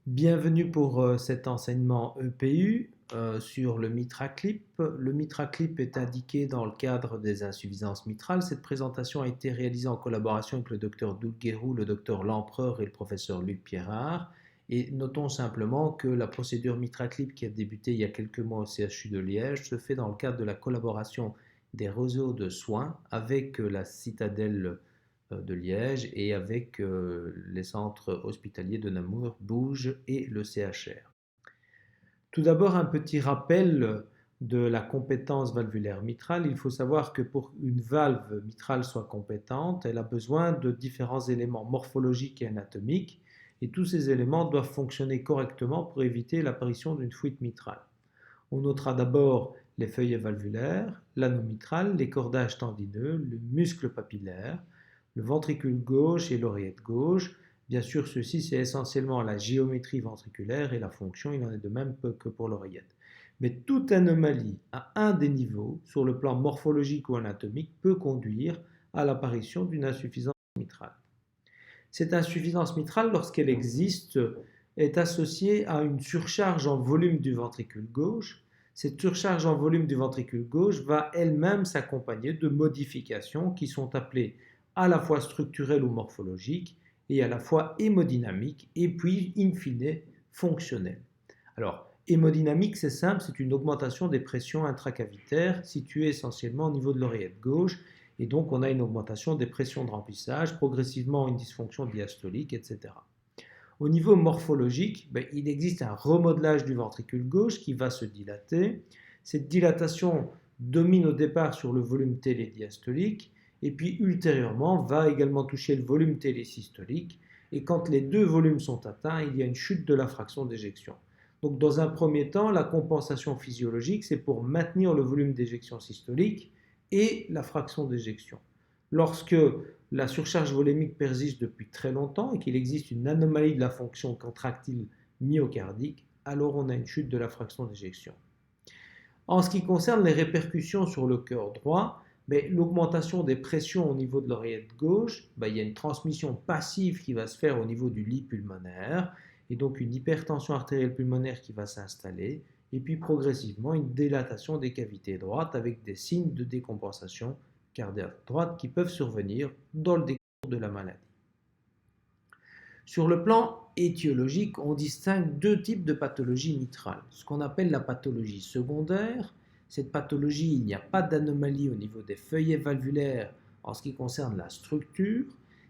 Bienvenue pour cet enseignement EPU sur le MitraClip. Le MitraClip est indiqué dans le cadre des insuffisances mitrales. Cette présentation a été réalisée en collaboration avec le docteur Doulguerou, le docteur Lempereur et le professeur Luc Pierrard. Et notons simplement que la procédure MitraClip qui a débuté il y a quelques mois au CHU de Liège se fait dans le cadre de la collaboration des réseaux de soins avec la citadelle de Liège et avec les centres hospitaliers de Namur, Bouges et le CHR. Tout d'abord, un petit rappel de la compétence valvulaire mitrale. Il faut savoir que pour une valve mitrale soit compétente, elle a besoin de différents éléments morphologiques et anatomiques, et tous ces éléments doivent fonctionner correctement pour éviter l'apparition d'une fuite mitrale. On notera d'abord les feuillets valvulaires, l'anneau mitral, les cordages tendineux, le muscle papillaire, le ventricule gauche et l'oreillette gauche. Bien sûr, ceci c'est essentiellement la géométrie ventriculaire et la fonction, il en est de même que pour l'oreillette. Mais toute anomalie à un des niveaux, sur le plan morphologique ou anatomique, peut conduire à l'apparition d'une insuffisance mitrale. Cette insuffisance mitrale, lorsqu'elle existe, est associée à une surcharge en volume du ventricule gauche. Cette surcharge en volume du ventricule gauche va elle-même s'accompagner de modifications qui sont appelées à la fois structurelles ou morphologiques et à la fois hémodynamiques et puis, in fine, fonctionnelles. Alors, hémodynamique, c'est simple, c'est une augmentation des pressions intracavitaires situées essentiellement au niveau de l'oreillette gauche et donc on a une augmentation des pressions de remplissage, progressivement une dysfonction diastolique, etc. Au niveau morphologique, il existe un remodelage du ventricule gauche qui va se dilater. Cette dilatation domine au départ sur le volume télédiastolique et puis ultérieurement va également toucher le volume télésystolique. Et quand les deux volumes sont atteints, il y a une chute de la fraction d'éjection. Donc dans un premier temps, la compensation physiologique, c'est pour maintenir le volume d'éjection systolique et la fraction d'éjection. Lorsque la surcharge volémique persiste depuis très longtemps et qu'il existe une anomalie de la fonction contractile myocardique, alors on a une chute de la fraction d'éjection. En ce qui concerne les répercussions sur le cœur droit, l'augmentation des pressions au niveau de l'oreillette gauche, il y a une transmission passive qui va se faire au niveau du lit pulmonaire, et donc une hypertension artérielle pulmonaire qui va s'installer, et puis progressivement une dilatation des cavités droites avec des signes de décompensation cardiaque droite qui peuvent survenir dans le décours de la maladie. Sur le plan étiologique, on distingue deux types de pathologies mitrales. Ce qu'on appelle la pathologie secondaire. Cette pathologie, il n'y a pas d'anomalie au niveau des feuillets valvulaires en ce qui concerne la structure,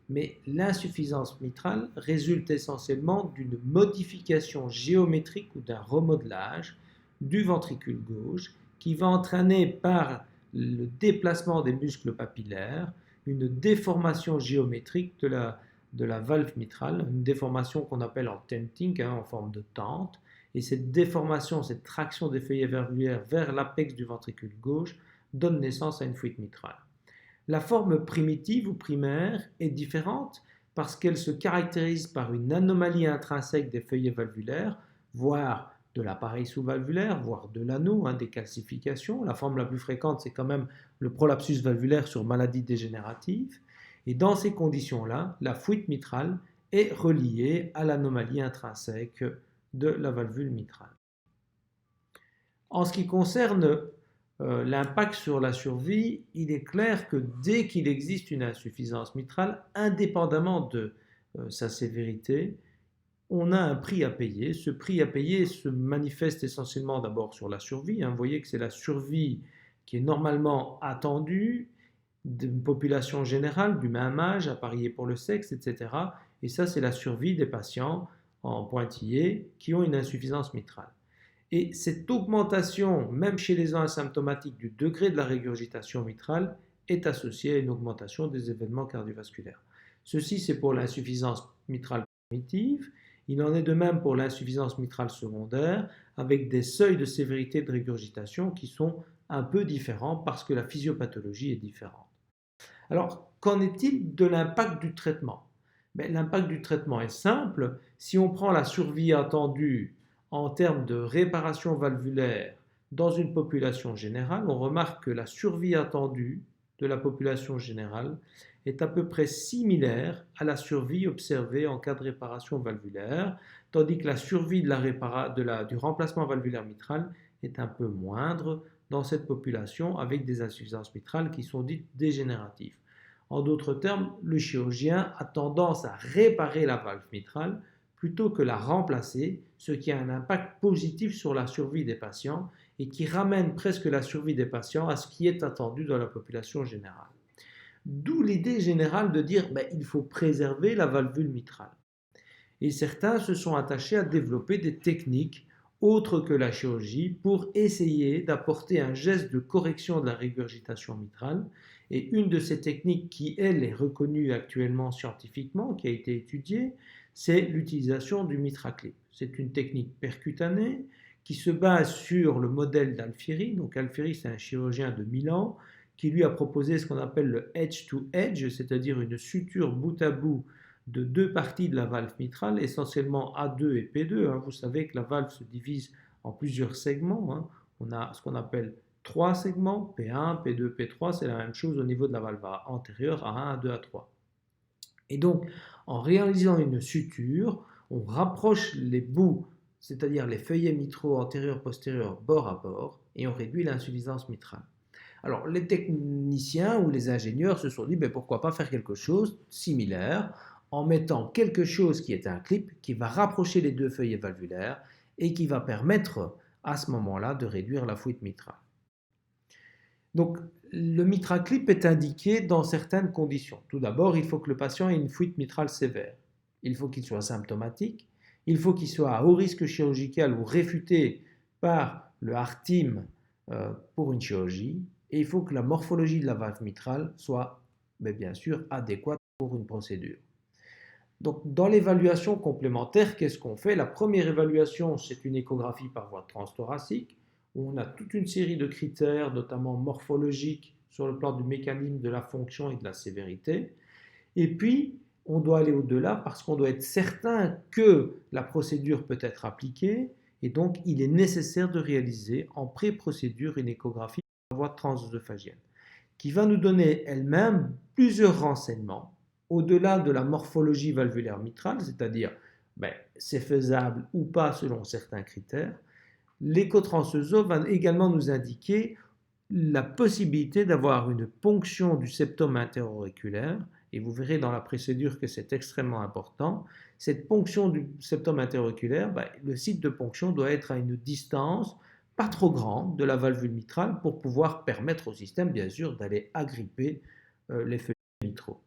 mais l'insuffisance mitrale résulte essentiellement d'une modification géométrique ou d'un remodelage du ventricule gauche qui va entraîner par le déplacement des muscles papillaires une déformation géométrique de la valve mitrale, une déformation qu'on appelle en tenting, en forme de tente. Et cette déformation, cette traction des feuillets valvulaires vers l'apex du ventricule gauche donne naissance à une fuite mitrale. La forme primitive ou primaire est différente parce qu'elle se caractérise par une anomalie intrinsèque des feuillets valvulaires, voire de l'appareil sous-valvulaire, voire de l'anneau, des calcifications. La forme la plus fréquente, c'est quand même le prolapsus valvulaire sur maladie dégénérative. Et dans ces conditions-là, la fuite mitrale est reliée à l'anomalie intrinsèque de la valvule mitrale. En ce qui concerne l'impact sur la survie, il est clair que dès qu'il existe une insuffisance mitrale, indépendamment de sa sévérité, on a un prix à payer. Ce prix à payer se manifeste essentiellement d'abord sur la survie. Vous voyez que c'est la survie qui est normalement attendue d'une population générale du même âge, appariée pour le sexe, etc. Et ça, c'est la survie des patients en pointillé qui ont une insuffisance mitrale. Et cette augmentation, même chez les gens asymptomatiques, du degré de la régurgitation mitrale est associée à une augmentation des événements cardiovasculaires. Ceci, c'est pour l'insuffisance mitrale primitive. Il en est de même pour l'insuffisance mitrale secondaire, avec des seuils de sévérité de régurgitation qui sont un peu différents parce que la physiopathologie est différente. Alors, qu'en est-il de l'impact du traitement? L'impact du traitement est simple. Si on prend la survie attendue en termes de réparation valvulaire dans une population générale, on remarque que la survie attendue de la population générale est à peu près similaire à la survie observée en cas de réparation valvulaire. tandis que la survie du remplacement valvulaire mitral est un peu moindre dans cette population avec des insuffisances mitrales qui sont dites dégénératives. En d'autres termes, le chirurgien a tendance à réparer la valve mitrale plutôt que la remplacer, ce qui a un impact positif sur la survie des patients et qui ramène presque la survie des patients à ce qui est attendu dans la population générale. D'où l'idée générale de dire il faut préserver la valvule mitrale. Et certains se sont attachés à développer des techniques autres que la chirurgie pour essayer d'apporter un geste de correction de la régurgitation mitrale. Et une de ces techniques qui, elle, est reconnue actuellement scientifiquement, qui a été étudiée, c'est l'utilisation du MitraClip. C'est une technique percutanée qui se base sur le modèle d'Alfieri. Donc Alfieri, c'est un chirurgien de Milan qui lui a proposé ce qu'on appelle le edge-to-edge, c'est-à-dire une suture bout à bout de deux parties de la valve mitrale, essentiellement A2 et P2. Vous savez que la valve se divise en plusieurs segments. On a ce qu'on appelle trois segments, P1, P2, P3, c'est la même chose au niveau de la valve antérieure, A1, A2, A3. Et donc, en réalisant une suture, on rapproche les bouts, c'est-à-dire les feuillets mitraux antérieurs-postérieurs bord à bord, et on réduit l'insuffisance mitrale. Alors, les techniciens ou les ingénieurs se sont dit, pourquoi pas faire quelque chose de similaire en mettant quelque chose qui est un clip qui va rapprocher les deux feuillets valvulaires et qui va permettre à ce moment-là de réduire la fuite mitrale. Donc, le MitraClip est indiqué dans certaines conditions. Tout d'abord, il faut que le patient ait une fuite mitrale sévère. Il faut qu'il soit symptomatique. Il faut qu'il soit à haut risque chirurgical ou réfuté par le HART-TIM pour une chirurgie. Et il faut que la morphologie de la valve mitrale soit, bien sûr, adéquate pour une procédure. Donc, dans l'évaluation complémentaire, qu'est-ce qu'on fait? La première évaluation, c'est une échographie par voie transthoracique, où on a toute une série de critères, notamment morphologiques, sur le plan du mécanisme, de la fonction et de la sévérité. Et puis, on doit aller au-delà parce qu'on doit être certain que la procédure peut être appliquée, et donc il est nécessaire de réaliser en pré-procédure une échographie par voie transœsophagienne, qui va nous donner elle-même plusieurs renseignements au-delà de la morphologie valvulaire mitrale, c'est-à-dire c'est faisable ou pas selon certains critères. L'échotransœso va également nous indiquer la possibilité d'avoir une ponction du septum interauriculaire, et vous verrez dans la procédure que c'est extrêmement important. Cette ponction du septum interauriculaire, le site de ponction doit être à une distance pas trop grande de la valvule mitrale pour pouvoir permettre au système, bien sûr, d'aller agripper les feuillets mitraux.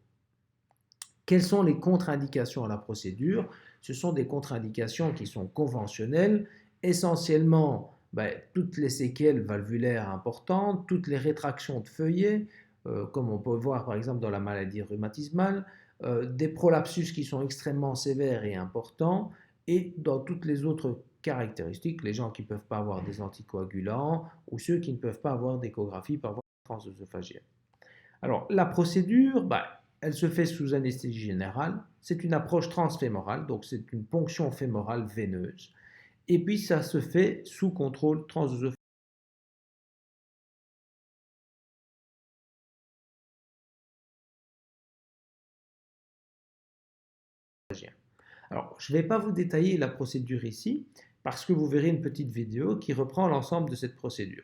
Quelles sont les contre-indications à la procédure? Ce sont des contre-indications qui sont conventionnelles, essentiellement toutes les séquelles valvulaires importantes, toutes les rétractions de feuillets, comme on peut voir par exemple dans la maladie rhumatismale, des prolapsus qui sont extrêmement sévères et importants, et dans toutes les autres caractéristiques, les gens qui ne peuvent pas avoir des anticoagulants ou ceux qui ne peuvent pas avoir d'échographie par voie transœsophagienne. Alors, la procédure, elle se fait sous anesthésie générale. C'est une approche transfémorale, donc c'est une ponction fémorale veineuse. Et puis, ça se fait sous contrôle transœsophagien. Alors, je ne vais pas vous détailler la procédure ici, parce que vous verrez une petite vidéo qui reprend l'ensemble de cette procédure.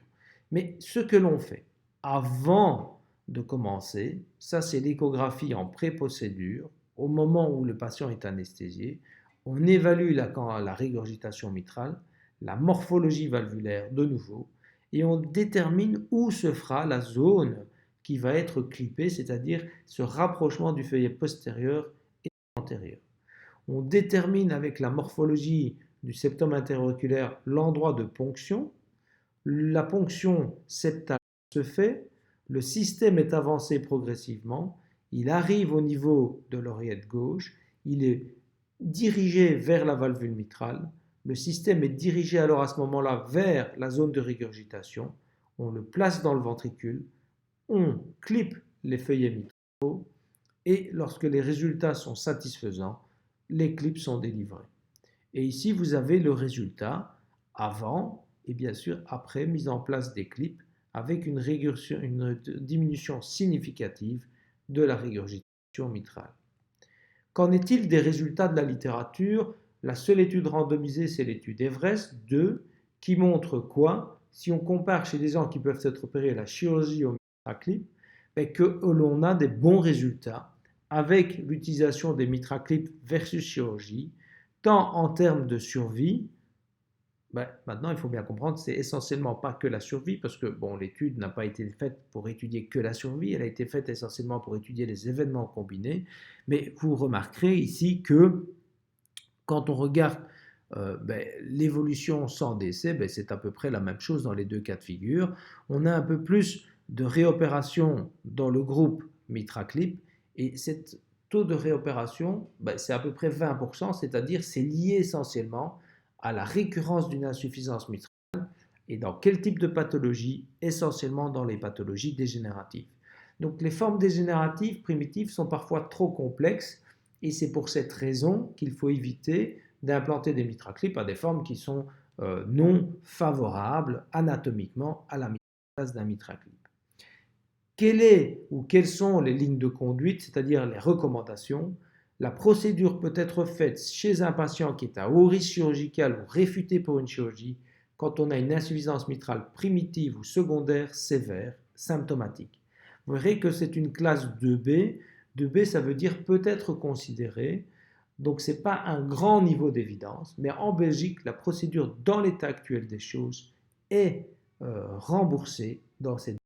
Mais ce que l'on fait avant de commencer, ça c'est l'échographie en pré-procédure, au moment où le patient est anesthésié, on évalue la régurgitation mitrale, la morphologie valvulaire de nouveau, et on détermine où se fera la zone qui va être clippée, c'est-à-dire ce rapprochement du feuillet postérieur et antérieur. On détermine avec la morphologie du septum interauriculaire l'endroit de ponction. La ponction septale se fait, le système est avancé progressivement, il arrive au niveau de l'oreillette gauche, il est dirigé vers la valvule mitrale, le système est dirigé alors à ce moment-là vers la zone de régurgitation, on le place dans le ventricule, on clippe les feuillets mitraux et lorsque les résultats sont satisfaisants, les clips sont délivrés. Et ici, vous avez le résultat avant et bien sûr après mise en place des clips avec une diminution significative de la régurgitation mitrale. Qu'en est-il des résultats de la littérature? La seule étude randomisée, c'est l'étude Everest 2, qui montre quoi? Si on compare chez des gens qui peuvent être opérés à la chirurgie au mitraclip, ben que l'on a des bons résultats avec l'utilisation des mitraclips versus chirurgie, tant en termes de survie. Ben, maintenant, il faut bien comprendre, c'est essentiellement pas que la survie, parce que bon, l'étude n'a pas été faite pour étudier que la survie, elle a été faite essentiellement pour étudier les événements combinés. Mais vous remarquerez ici que quand on regarde l'évolution sans décès, ben, c'est à peu près la même chose dans les deux cas de figure. On a un peu plus de réopération dans le groupe mitraclip, et cet taux de réopération, ben, c'est à peu près 20%, c'est-à-dire c'est lié essentiellement à la récurrence d'une insuffisance mitrale. Et dans quel type de pathologie? Essentiellement dans les pathologies dégénératives. Donc les formes dégénératives primitives sont parfois trop complexes, et c'est pour cette raison qu'il faut éviter d'implanter des mitraclips à des formes qui sont non favorables anatomiquement à la mise en place d'un mitraclip. Quelle est ou quelles sont les lignes de conduite, c'est-à-dire les recommandations? La procédure peut être faite chez un patient qui est à haut risque chirurgical ou réfuté pour une chirurgie quand on a une insuffisance mitrale primitive ou secondaire sévère, symptomatique. Vous verrez que c'est une classe 2B. 2B, ça veut dire peut être considéré. Donc, ce n'est pas un grand niveau d'évidence, mais en Belgique, la procédure dans l'état actuel des choses est remboursée dans cette